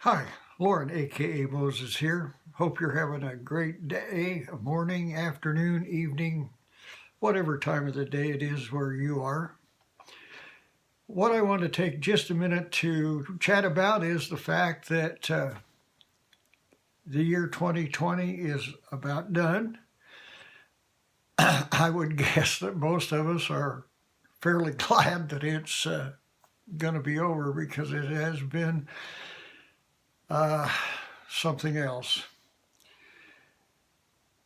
Hi, Lauren, aka Moses here. Hope you're having a great day, morning, afternoon, evening, whatever time of the day it is where you are. What I want to take just a minute to chat about is the fact that the year 2020 is about done. I would guess that most of us are fairly glad that it's going to be over because it has been uh, something else.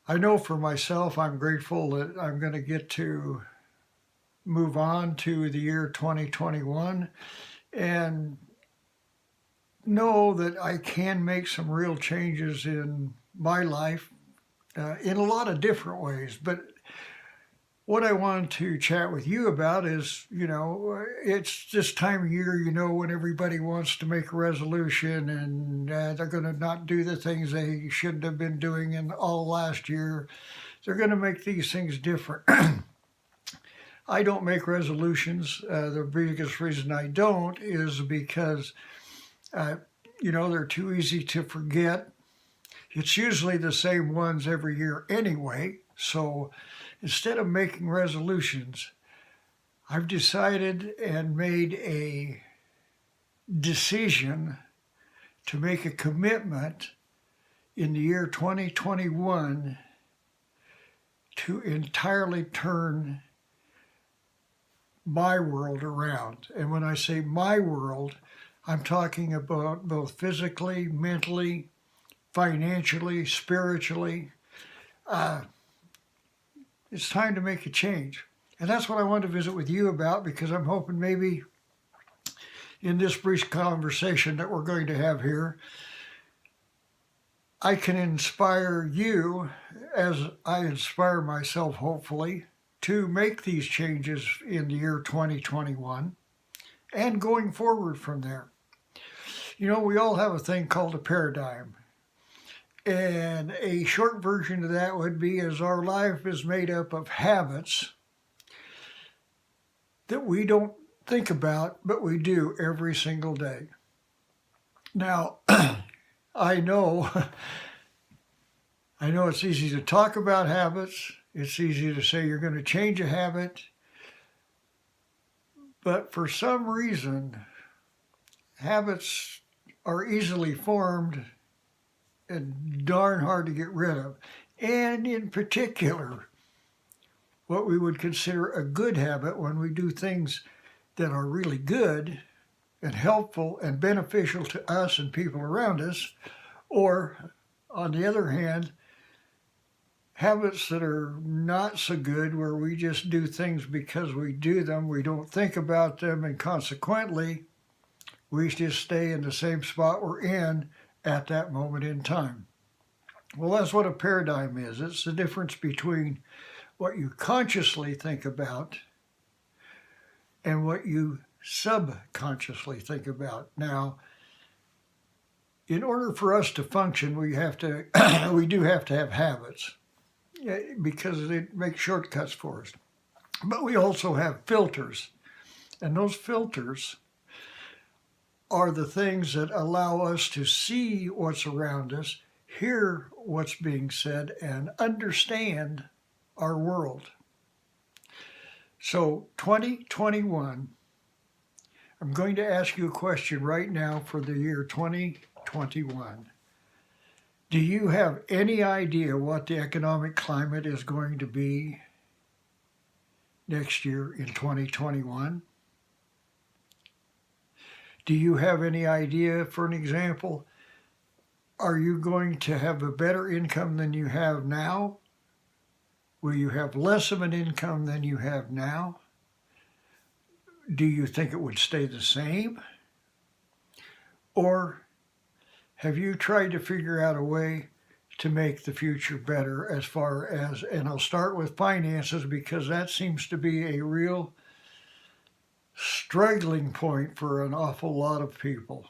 I know for myself, I'm grateful that I'm going to get to move on to the year 2021 and know that I can make some real changes in my life in a lot of different ways. But what I wanted to chat with you about is, it's this time of year, when everybody wants to make a resolution and they're going to not do the things they shouldn't have been doing in all last year. They're going to make these things different. I don't make resolutions. The biggest reason I don't is because, uh, they're too easy to forget. It's usually the same ones every year anyway. So instead of making resolutions, I've decided and made a decision to make a commitment in the year 2021 to entirely turn my world around. And when I say my world, I'm talking about both physically, mentally, financially, spiritually. Uh, it's time to make a change. And that's what I wanted to visit with you about because I'm hoping maybe in this brief conversation that we're going to have here, I can inspire you as I inspire myself, hopefully, to make these changes in the year 2021 and going forward from there. We all have a thing called a paradigm. And a short version of that would be as our life is made up of habits that we don't think about, but we do every single day. Now, I know I know it's easy to talk about habits. It's easy to say you're going to change a habit. But for some reason, habits are easily formed and darn hard to get rid of. And in particular, what we would consider a good habit when we do things that are really good and helpful and beneficial to us and people around us, or on the other hand, habits that are not so good where we just do things because we do them, we don't think about them, and consequently, we just stay in the same spot we're in at that moment in time. Well, that's what a paradigm is. It's the difference between what you consciously think about and what you subconsciously think about. Now, in order for us to function, we do have to have habits because it makes shortcuts for us. But we also have filters, and those filters are the things that allow us to see what's around us, hear what's being said, and understand our world. So 2021, I'm going to ask you a question right now for the year 2021. Do you have any idea what the economic climate is going to be next year in 2021? Do you have any idea, for an example, are you going to have a better income than you have now? Will you have less of an income than you have now? Do you think it would stay the same? Or have you tried to figure out a way to make the future better as far as, and I'll start with finances because that seems to be a real struggling point for an awful lot of people.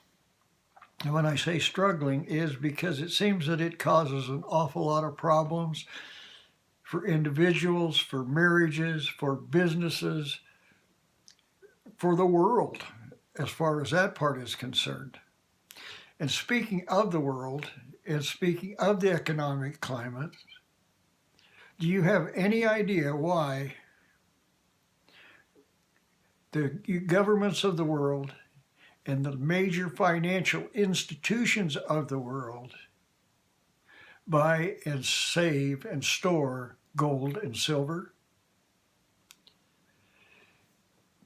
And when I say struggling is because it seems that it causes an awful lot of problems for individuals, for marriages, for businesses, for the world, as far as that part is concerned. And speaking of the world, and speaking of the economic climate, do you have any idea why the governments of the world and the major financial institutions of the world buy and save and store gold and silver?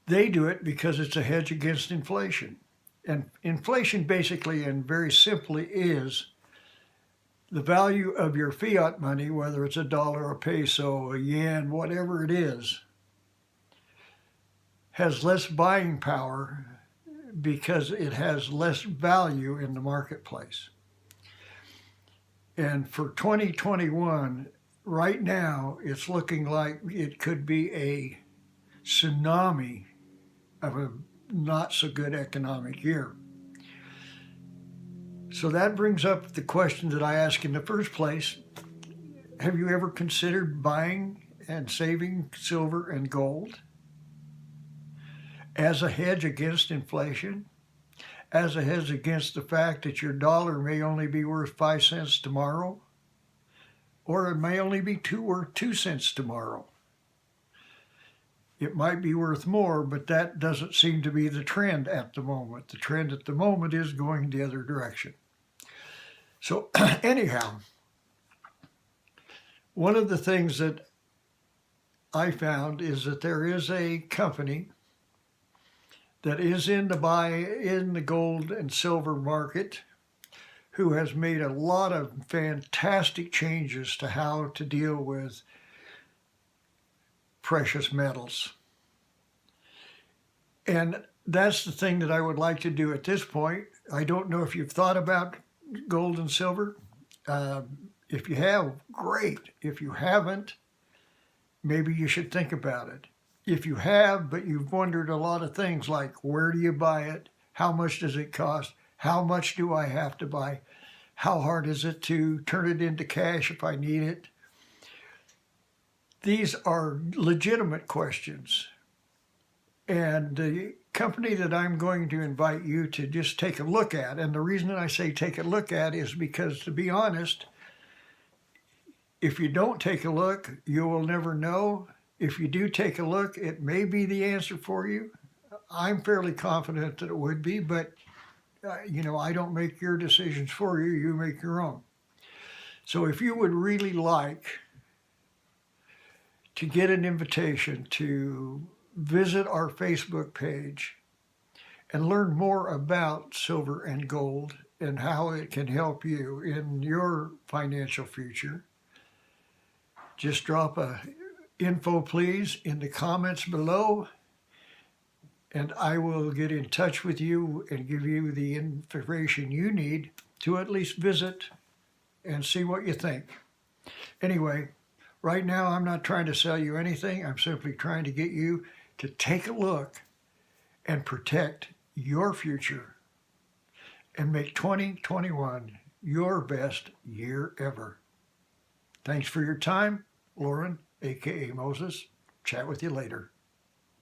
They do it because it's a hedge against inflation. And inflation basically and very simply is the value of your fiat money, whether it's a dollar, a peso, a yen, whatever it is, has less buying power because it has less value in the marketplace. And for 2021, right now, it's looking like it could be a tsunami of a not so good economic year. So that brings up the question that I asked in the first place. Have you ever considered buying and saving silver and gold as a hedge against inflation, as a hedge against the fact that your dollar may only be worth 5 cents tomorrow, or it may only be worth 2 cents tomorrow? It might be worth more, but that doesn't seem to be the trend at the moment. The trend at the moment is going the other direction. So anyhow, one of the things that I found is that there is a company that is in the gold and silver market who has made a lot of fantastic changes to how to deal with precious metals. And that's the thing that I would like to do at this point. I don't know if you've thought about gold and silver. If you have, great. If you haven't, maybe you should think about it. If you have, but you've wondered a lot of things like, where do you buy it? How much does it cost? How much do I have to buy? How hard is it to turn it into cash if I need it? These are legitimate questions. And the company that I'm going to invite you to just take a look at, and the reason I say take a look at is because, to be honest, if you don't take a look, you will never know. If you do take a look, it may be the answer for you. I'm fairly confident that it would be, but I don't make your decisions for you. You make your own. So if you would really like to get an invitation to visit our Facebook page and learn more about silver and gold and how it can help you in your financial future, just drop a info, please, in the comments below, and I will get in touch with you and give you the information you need to at least visit and see what you think. Anyway, right now I'm not trying to sell you anything. I'm simply trying to get you to take a look and protect your future and make 2021 your best year ever. Thanks for your time. Lauren, aka Moses. Chat with you later.